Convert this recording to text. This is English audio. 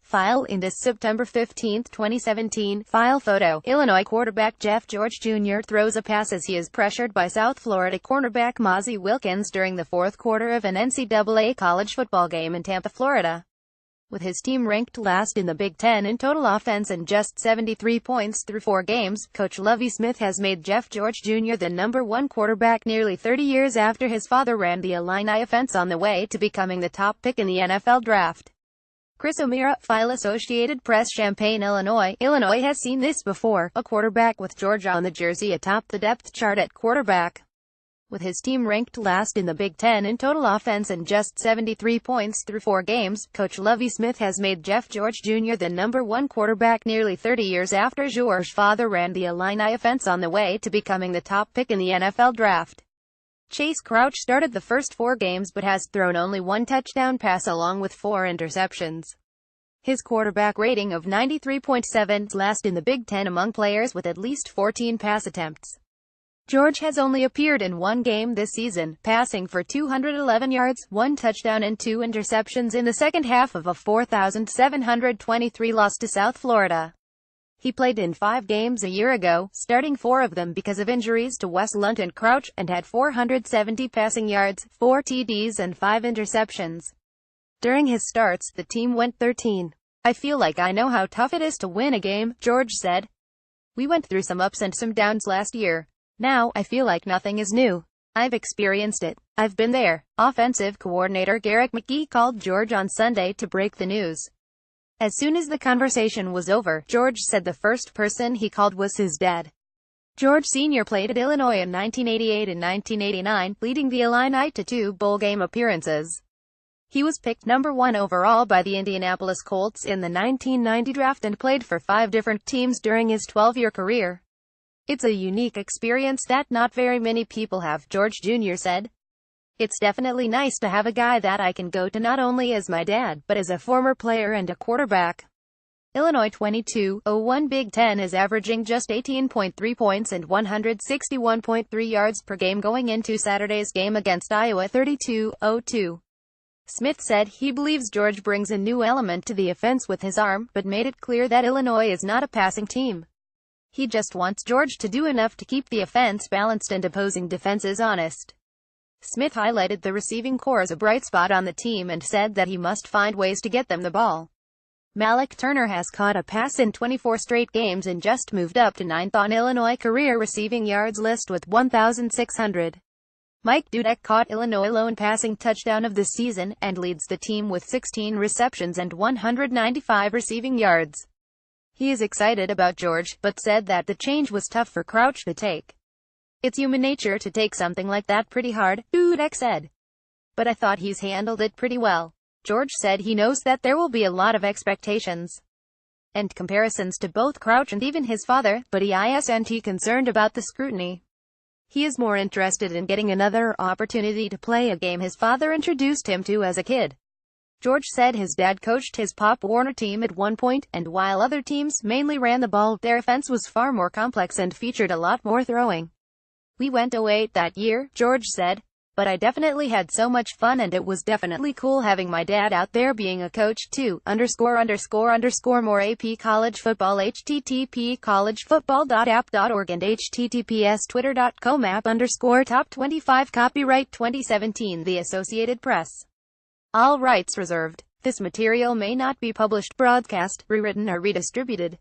File into September 15, 2017. File photo. Illinois quarterback Jeff George Jr. throws a pass as he is pressured by South Florida cornerback Mozzie Wilkins during the fourth quarter of an NCAA college football game in Tampa, Florida. With his team ranked last in the Big Ten in total offense and just 73 points through 4 games, Coach Lovie Smith has made Jeff George Jr. the #1 quarterback nearly 30 years after his father ran the Illini offense on the way to becoming the top pick in the NFL draft. Chris O'Meara, File Associated Press, Champaign, Illinois. Illinois has seen this before, a quarterback with Georgia on the jersey atop the depth chart at quarterback. With his team ranked last in the Big Ten in total offense and just 73 points through 4 games, Coach Lovie Smith has made Jeff George Jr. the #1 quarterback nearly 30 years after George's father ran the Illini offense on the way to becoming the top pick in the NFL draft. Chase Crouch started the first 4 games but has thrown only 1 touchdown pass along with 4 interceptions. His quarterback rating of 93.7 is last in the Big Ten among players with at least 14 pass attempts. George has only appeared in 1 game this season, passing for 211 yards, 1 touchdown and 2 interceptions in the second half of a 4,723 loss to South Florida. He played in 5 games a year ago, starting 4 of them because of injuries to Wes Lunt and Crouch, and had 470 passing yards, 4 TDs and 5 interceptions. During his starts, the team went 13. "I feel like I know how tough it is to win a game," George said. "We went through some ups and some downs last year. Now, I feel like nothing is new. I've experienced it. I've been there." Offensive coordinator Garrett McGee called George on Sunday to break the news. As soon as the conversation was over, George said the first person he called was his dad. George Sr. played at Illinois in 1988 and 1989, leading the Illini to 2 bowl game appearances. He was picked #1 overall by the Indianapolis Colts in the 1990 draft and played for 5 different teams during his 12-year career. "It's a unique experience that not very many people have," George Jr. said. "It's definitely nice to have a guy that I can go to not only as my dad, but as a former player and a quarterback." Illinois 22-01 Big Ten is averaging just 18.3 points and 161.3 yards per game going into Saturday's game against Iowa 32-02. Smith said he believes George brings a new element to the offense with his arm, but made it clear that Illinois is not a passing team. He just wants George to do enough to keep the offense balanced and opposing defenses honest. Smith highlighted the receiving corps as a bright spot on the team and said that he must find ways to get them the ball. Malik Turner has caught a pass in 24 straight games and just moved up to 9th on Illinois career receiving yards list with 1,600. Mike Dudek caught Illinois' lone passing touchdown of the season, and leads the team with 16 receptions and 195 receiving yards. He is excited about George, but said that the change was tough for Crouch to take. "It's human nature to take something like that pretty hard," Dudek said. "But I thought he's handled it pretty well." George said he knows that there will be a lot of expectations and comparisons to both Crouch and even his father, but he isn't concerned about the scrutiny. He is more interested in getting another opportunity to play a game his father introduced him to as a kid. George said his dad coached his Pop Warner team at one point, and while other teams mainly ran the ball, their offense was far more complex and featured a lot more throwing. "We went 0-8 that year," George said. "But I definitely had so much fun, and it was definitely cool having my dad out there being a coach too." More AP College Football http://collegefootball.app.org and https://twitter.com/app_top25 Copyright 2017 The Associated Press. All rights reserved. This material may not be published, broadcast, rewritten or redistributed.